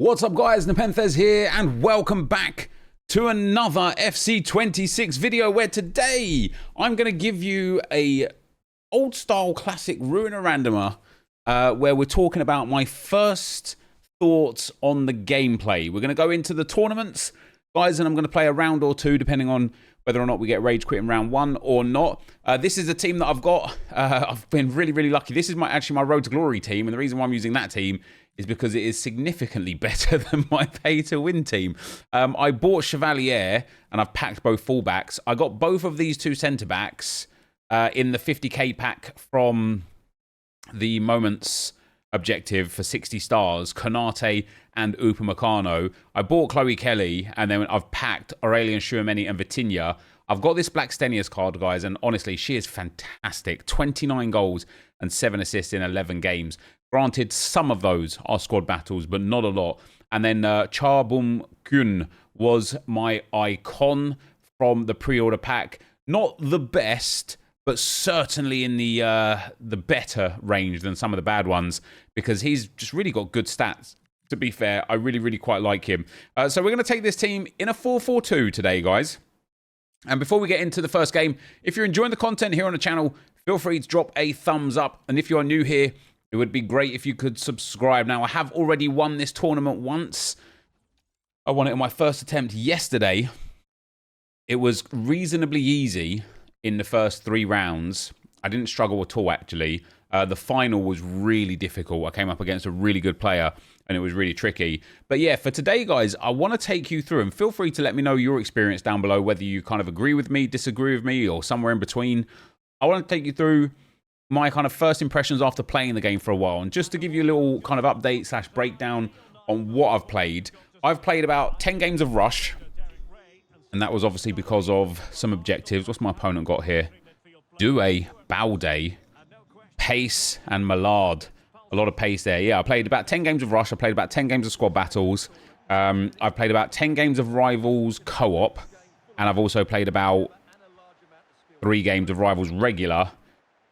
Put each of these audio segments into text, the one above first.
What's up guys, NepentheZ here and welcome back to another FC26 video where today I'm going to give you a old style classic Ruiner Randomer where we're talking about my first thoughts on the gameplay. We're going to go into the tournaments guys and I'm going to play a round or two depending on whether or not we get rage quit in round one or not. This is a team that I've got. I've been really lucky. This is actually my Road to Glory team, and the reason why I'm using that team is because it is significantly better than my pay-to-win team. I bought Chevalier, and I've packed both fullbacks. I got both of these two centre-backs in the 50k pack from the Moments objective for 60 stars, Konate and Upamecano. I bought Chloe Kelly, and then I've packed Aurelien Tchouameni and Vitinha. I've got this Blackstenius card, guys, and honestly, she is fantastic. 29 goals and 7 assists in 11 games. Granted, some of those are squad battles, but not a lot. And then Charbum Kun was my icon from the pre-order pack. Not the best, but certainly in the better range than some of the bad ones, because he's just really got good stats. To be fair, I really quite like him. So we're going to take this team in a 4-4-2 today, guys. And before we get into the first game, if you're enjoying the content here on the channel, feel free to drop a thumbs up. And if you are new here, it would be great if you could subscribe. Now, I have already won this tournament once. I won it on my first attempt yesterday. It was reasonably easy in the first 3 rounds. I didn't struggle at all, actually. The final was really difficult. I came up against a really good player, and it was really tricky. But yeah, for today, guys, I want to take you through, and feel free to let me know your experience down below, whether you kind of agree with me, disagree with me, or somewhere in between. I want to take you through my kind of first impressions after playing the game for a while. And just to give you a little kind of update / breakdown on what I've played about 10 games of Rush. And that was obviously because of some objectives. What's my opponent got here? Doué, Balde, Pace, and Millard. A lot of pace there. Yeah, I played about 10 games of Rush. I played about 10 games of squad battles. I've played about 10 games of Rivals co-op. And I've also played about 3 games of Rivals regular.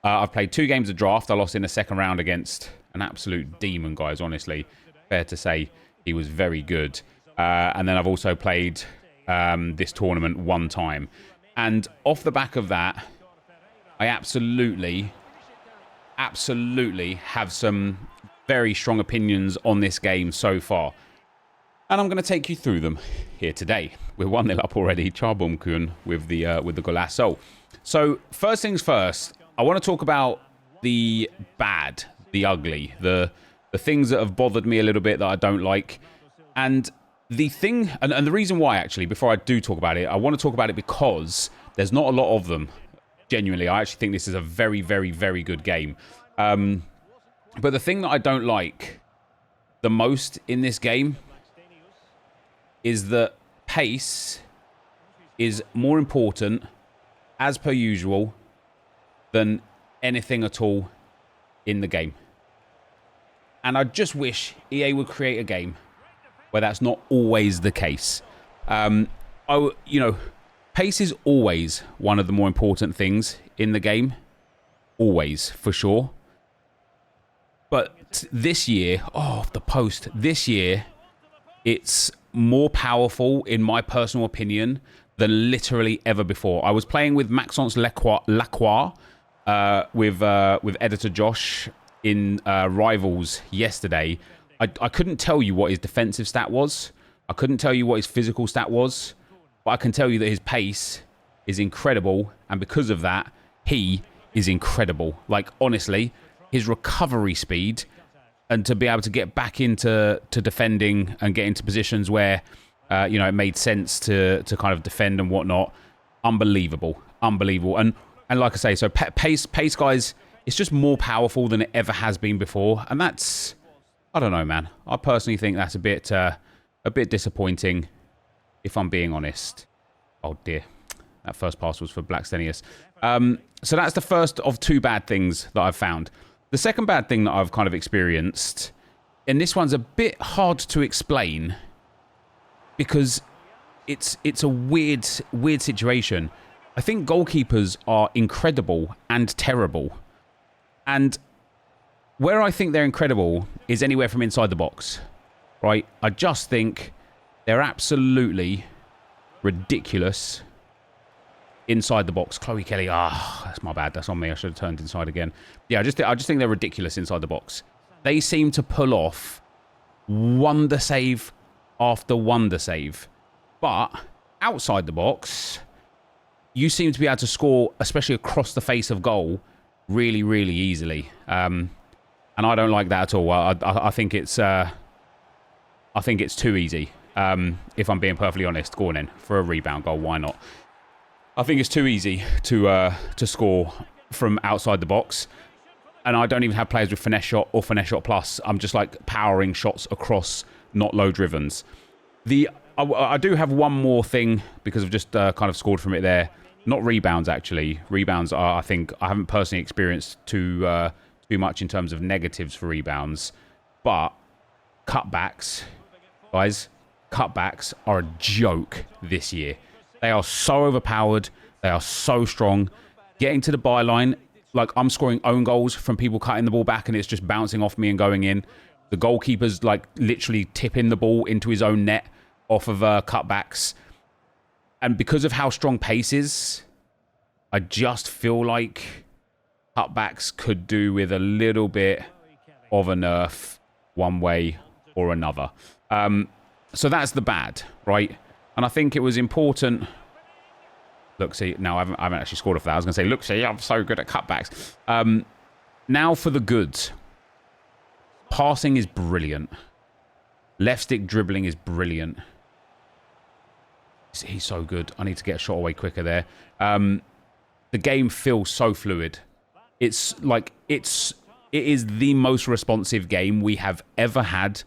I've played 2 games of draft. I lost in the second round against an absolute demon, guys, honestly. Fair to say, he was very good. And then I've also played this tournament 1 time. And off the back of that, I absolutely have some very strong opinions on this game so far. And I'm going to take you through them here today. We're 1-0 up already. Charbum Kun with the golazo. So first things first, I want to talk about the bad, the ugly, the things that have bothered me a little bit that I don't like. And the thing, and the reason why, actually, before I do talk about it, I want to talk about it because there's not a lot of them. Genuinely, I actually think this is a very good game. But the thing that I don't like the most in this game is that pace is more important, as per usual, than anything at all in the game. And I just wish EA would create a game where that's not always the case. You know, pace is always one of the more important things in the game. Always, for sure. But this year, the post, this year, it's more powerful, in my personal opinion, than literally ever before. I was playing with Maxence Lacroix, with editor Josh in Rivals yesterday. I couldn't tell you what his defensive stat was. I couldn't tell you what his physical stat was. But I can tell you that his pace is incredible. And because of that, he is incredible. Like, honestly, his recovery speed and to be able to get back into defending and get into positions where, you know, it made sense to kind of defend and whatnot. Unbelievable. Unbelievable. And like I say, so pace, guys, it's just more powerful than it ever has been before. And that's, I don't know, man. I personally think that's a bit disappointing, if I'm being honest. Oh, dear. That first pass was for Blackstenius. So that's the first of 2 bad things that I've found. The second bad thing that I've kind of experienced, and this one's a bit hard to explain because it's a weird situation. I think goalkeepers are incredible and terrible. And where I think they're incredible is anywhere from inside the box. right? I just think they're absolutely ridiculous inside the box. Chloe Kelly, that's my bad. That's on me. I should have turned inside again. Yeah, I just think they're ridiculous inside the box. They seem to pull off wonder save after wonder save. But outside the box, you seem to be able to score, especially across the face of goal, really, really easily. And I don't like that at all. I think it's too easy. If I'm being perfectly honest, go on in for a rebound goal. Why not? I think it's too easy to score from outside the box. And I don't even have players with finesse shot or finesse shot plus. I'm just like powering shots across, not low drivens. I do have one more thing because I've just kind of scored from it there. Not rebounds, actually. Rebounds are, I think, I haven't personally experienced too much in terms of negatives for rebounds. But cutbacks, guys, cutbacks are a joke this year. They are so overpowered. They are so strong. Getting to the byline, like I'm scoring own goals from people cutting the ball back and it's just bouncing off me and going in. The goalkeeper's like literally tipping the ball into his own net off of cutbacks. And because of how strong pace is, I just feel like cutbacks could do with a little bit of a nerf one way or another. So that's the bad, right? And I think it was important. Look, see, no, I haven't actually scored off that. I was going to say, look, see, I'm so good at cutbacks. Now for the goods. Passing is brilliant. Left stick dribbling is brilliant. He's so good. I need to get a shot away quicker there. The game feels so fluid. It is the most responsive game we have ever had,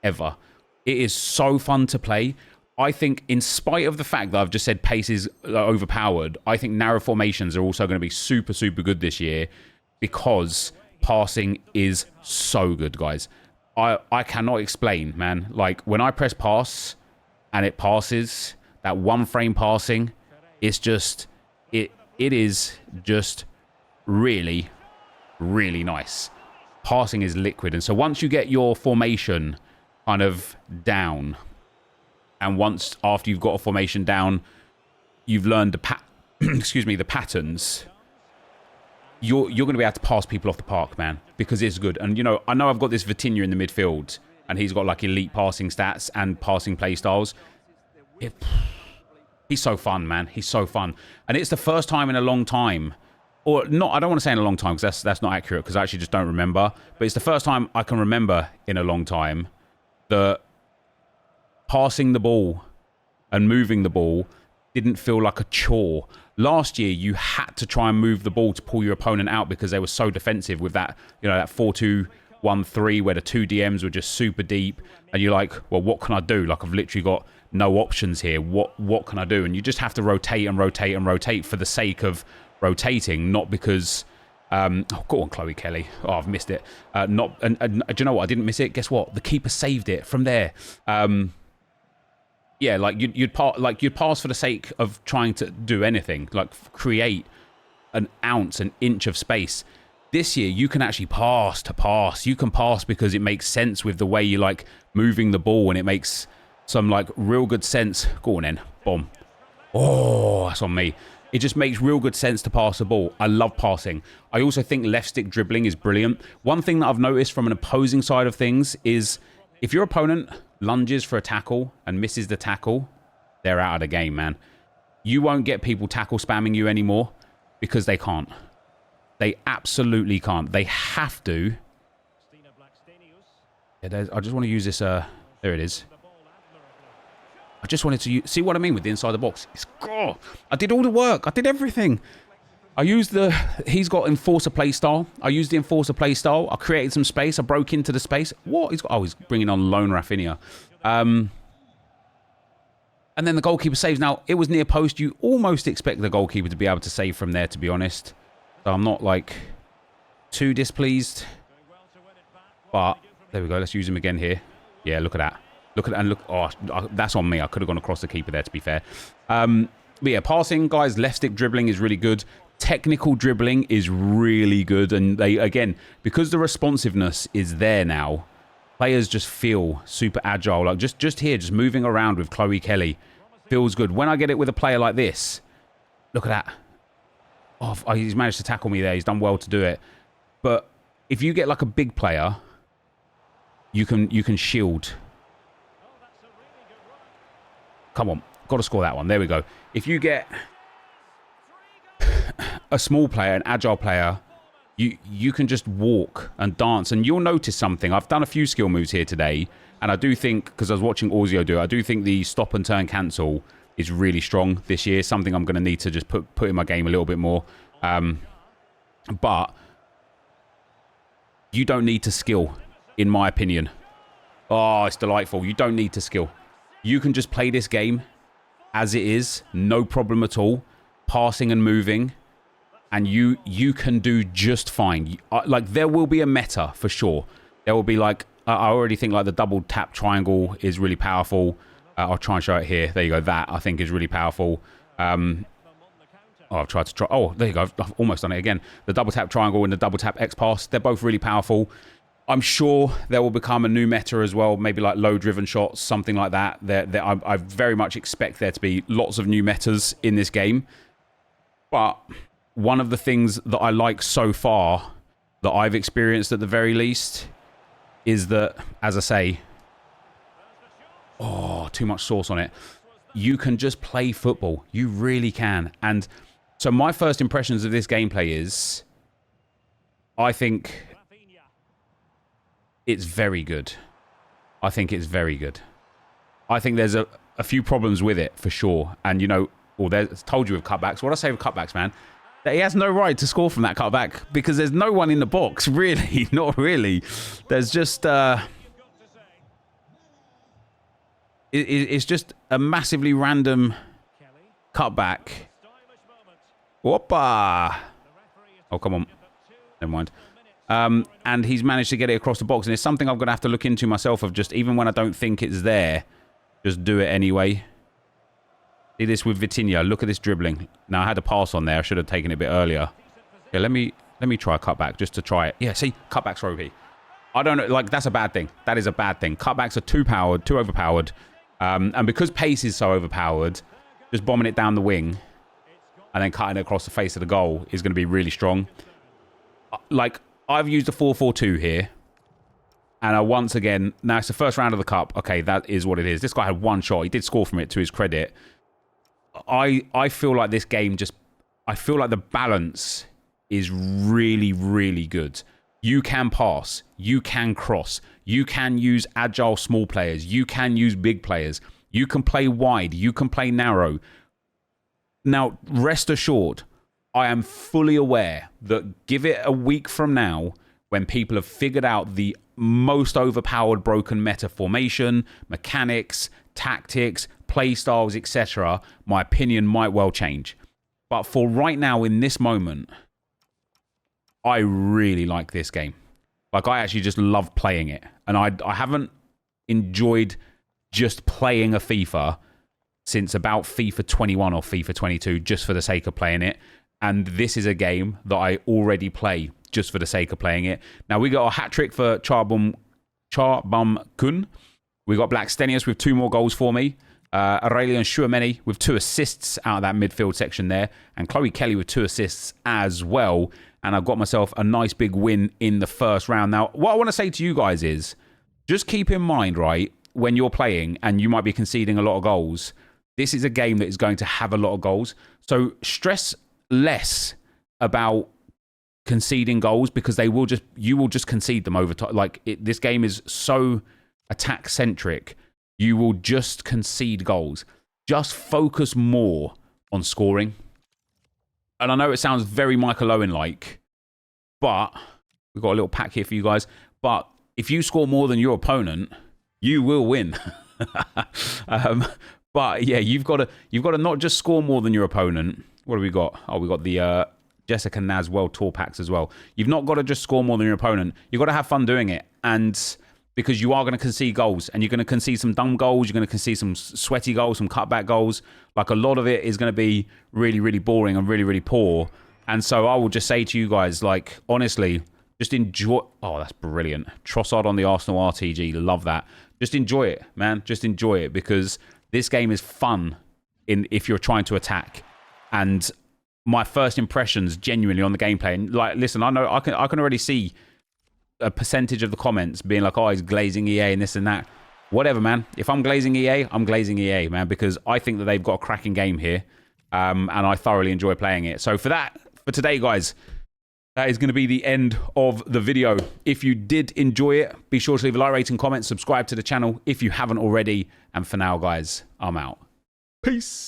ever. It is so fun to play. I think in spite of the fact that I've just said pace is overpowered, I think narrow formations are also going to be super, super good this year because passing is so good, guys. I cannot explain, man. Like when I press pass and it passes, that one frame passing, it's just, it is just really, really nice. Passing is liquid. And so once you get your formation kind of down, and once after you've got a formation down, you've learned the patterns, you're going to be able to pass people off the park, man, because it's good. And, you know I've got this Vitinha in the midfield, and he's got like elite passing stats and passing play styles. He's so fun, man. He's so fun. And it's the first time in a long time, or not, I don't want to say in a long time because that's not accurate because I actually just don't remember. But it's the first time I can remember in a long time that passing the ball and moving the ball didn't feel like a chore. Last year, you had to try and move the ball to pull your opponent out because they were so defensive with that, that 4-2-1-3 where the two DMs were just super deep. And you're like, well, what can I do? Like, I've literally got no options here. What can I do? And you just have to rotate and rotate and rotate for the sake of rotating, not because... oh, go on, Chloe Kelly. Oh, I've missed it. And do you know what? I didn't miss it. Guess what? The keeper saved it from there. Yeah, like you'd pass for the sake of trying to do anything, like create an inch of space. This year, you can actually pass to pass. You can pass because it makes sense with the way you like moving the ball, and it makes some like real good sense. Go on in, boom. Oh, that's on me. It just makes real good sense to pass the ball. I love passing. I also think left stick dribbling is brilliant. One thing that I've noticed from an opposing side of things is if your opponent lunges for a tackle and misses the tackle, they're out of the game, man. You won't get people tackle spamming you anymore because they can't. They absolutely can't. They have to. Yeah, I just want to use this. There it is. I just wanted to see what I mean with the inside the box. I did all the work. I did everything. He's got enforcer play style. I used the enforcer play style. I created some space. I broke into the space. What? He's bringing on lone Rafinha. And then the goalkeeper saves. Now, it was near post. You almost expect the goalkeeper to be able to save from there, to be honest. So I'm not, like, too displeased. But, there we go. Let's use him again here. Yeah, look at that. Look at that. And look. Oh, that's on me. I could have gone across the keeper there, to be fair. But yeah, passing, guys, left stick dribbling is really good. Technical dribbling is really good. And they, again, because the responsiveness is there now, players just feel super agile. Like just here, just moving around with Chloe Kelly feels good. When I get it with a player like this, look at that. Oh, he's managed to tackle me there. He's done well to do it. But if you get like a big player, you can shield. Come on, got to score that one. There we go. If you get a small player, an agile player, you can just walk and dance, and you'll notice something. I've done a few skill moves here today, and I do think, because I was watching Orzio do it, I do think the stop and turn cancel is really strong this year. Something I'm going to need to just put in my game a little bit more. But you don't need to skill, in my opinion. Oh, it's delightful. You don't need to skill. You can just play this game as it is, no problem at all, passing and moving, and you can do just fine. Like, there will be a meta for sure. There will be, like, I already think like the double tap triangle is really powerful. I'll try and show it here. There you go. That I think is really powerful. Oh, I've tried to try. Oh, there you go. I've almost done it again. The double tap triangle and the double tap X pass. They're both really powerful. I'm sure there will become a new meta as well. Maybe like low driven shots, something like that. I very much expect there to be lots of new metas in this game. But one of the things that I like so far, that I've experienced at the very least, is that, as I say, oh, too much sauce on it. You can just play football. You really can. And so my first impressions of this gameplay is, I think it's very good. I think it's very good. I think there's a few problems with it, for sure. And, you know, well, there's told you with cutbacks. What I say with cutbacks, man? That he has no right to score from that cutback, because there's no one in the box, really. Not really. There's just... It's just a massively random cutback. Whoppa! Oh, come on. Never mind. And he's managed to get it across the box. And it's something I'm going to have to look into myself, of just, even when I don't think it's there, just do it anyway. See this with Vitinha. Look at this dribbling. Now, I had a pass on there. I should have taken it a bit earlier. Yeah, let me try a cutback just to try it. Yeah, see? Cutbacks are OP. I don't know. Like, that's a bad thing. That is a bad thing. Cutbacks are too overpowered. And because pace is so overpowered, just bombing it down the wing and then cutting it across the face of the goal is going to be really strong. Like, I've used a 4-4-2 here. And once again, now it's the first round of the cup. Okay, that is what it is. This guy had one shot. He did score from it, to his credit. I feel like this game just... I feel like the balance is really, really good. You can pass. You can cross. You can use agile small players. You can use big players. You can play wide. You can play narrow. Now, rest assured, I am fully aware that give it a week from now, when people have figured out the most overpowered broken meta formation, mechanics, tactics, play styles, etc., my opinion might well change. But for right now, in this moment, I really like this game. Like, I actually just love playing it. And I haven't enjoyed just playing a FIFA since about FIFA 21 or FIFA 22, just for the sake of playing it. And this is a game that I already play just for the sake of playing it. Now, we got a hat-trick for Charbum Kun. We got Blackstenius with 2 more goals for me. Aurelian Chouameni with 2 assists out of that midfield section there. And Chloe Kelly with 2 assists as well. And I've got myself a nice big win in the first round. Now, what I want to say to you guys is, just keep in mind, right, when you're playing and you might be conceding a lot of goals, this is a game that is going to have a lot of goals. So stress less about conceding goals, because you will just concede them over time. Like, this game is so attack centric, you will just concede goals. Just focus more on scoring. And I know it sounds very Michael Owen-like, but we've got a little pack here for you guys. But if you score more than your opponent, you will win. But yeah, you've got to not just score more than your opponent. What have we got? Oh, we got the Jessica Naz World Tour packs as well. You've not got to just score more than your opponent. You've got to have fun doing it. And because you are going to concede goals, and you're going to concede some dumb goals, you're going to concede some sweaty goals, some cutback goals. Like, a lot of it is going to be really, really boring and really, really poor. And so I will just say to you guys, like, honestly, Just enjoy. Oh, that's brilliant. Trossard on the Arsenal RTG. Love that. Just enjoy it, man. Just enjoy it, because this game is fun if you're trying to attack. And my first impressions genuinely on the gameplay, and like, listen, I know I can already see a percentage of the comments being like, oh, he's glazing EA and this and that. Whatever, man. If I'm glazing EA, I'm glazing EA, man, because I think that they've got a cracking game here, and I thoroughly enjoy playing it. So for today, guys, that is going to be the end of the video. If you did enjoy it, be sure to leave a like, rating, comment, subscribe to the channel if you haven't already. And for now, guys, I'm out. Peace.